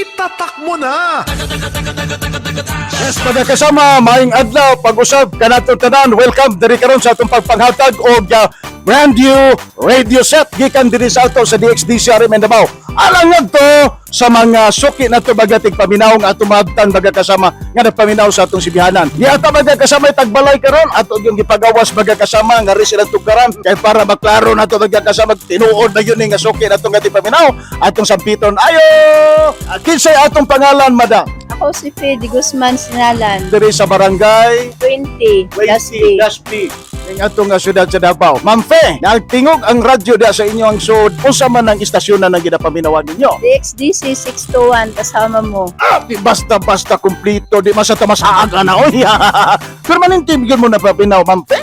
itatak mo na! Yes, mga kasama, maing adlaw, pag-usab, kanatong tanan, welcome diri karon sa atong pagpanghatag og brand new radio set gikan diri sa ato sa DXDCRM Davao. Alangad to sa mga suki na to bagating paminaw nga ato maabtan baga kasama nga nagpaminaw sa atong sibihanan. Di ata baga kasama tagbalay karon ato yung gipagawas baga kasama nga ri silang tugaran kay para maklaro na to baga kasama tinuod na yun nga suki na to nga paminaw atong sampiton. Ayo! Kinsay atong pangalan, madam? Ako si Fede Guzman Sinalan, Diri sa barangay 20, Gaspi. Gaspi ning atong syudad sa Davao. Ma'am Fe, nagtingog ang radyo da sa inyo ang sud. Unsa man ang istasyon na ginapaminawan ninyo? DXDC 621 kasama mo. Di basta-basta kumplito, di masata masaaga na oy. Permanente gyud mo na papinaw, Ma'am Fe.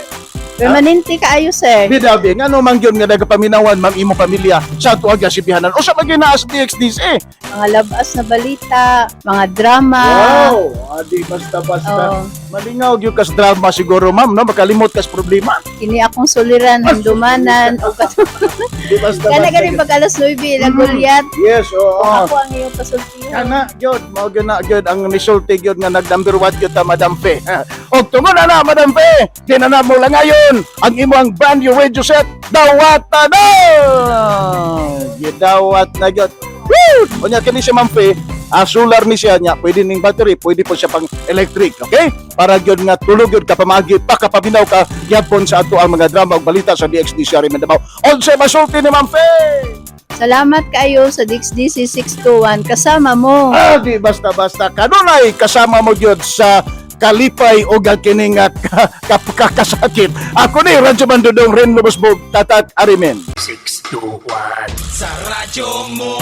Permanente kaayo, sir. Bidabi, ngano man gyud nga nagapaminawan ma'am imo pamilya sa ato aga sibihanan. Unsa man gyud naas DXDC? Mga labas na balita, mga drama. Wow, di basta-basta. Oh. Malingaw gyud kas drama siguro, ma'am, no? Makalimot kas problema. Kini akong suliran, hindumanan, o Di basta-basta. Kana ganin pag alas 9, nagulyat. Yes, oo. Ako ang iyong pasultiyo. Kana gyud mao gyud na gyud ang nisulti gyud nga nag-number 1 gyud ta Madam Fe. Og tungod na Madam Fe, kinana mo lang ngayon ang imong brand new radio set dawata na. Gidawat na gyud. Woo! Unya kini si Ma'am Fe, solar ni siya niya, pwede ning battery, pwede po siya pang electric, okay? Para gyud nga tulog gyud ka pamagi, pakapabinaw ka gyapon sa ato ang mga drama ug balita sa DXDCRM Davao. Unsa masulti ni Ma'am Fe? Salamat kayo sa DXDC 621 kasama mo. Di basta-basta kanunay kasama mo gyud sa kalipay o kining kakasakit. Ako ni Radyo Mandudong Ren Lubosbog Tatat Arimen. 621 sa radyo mo.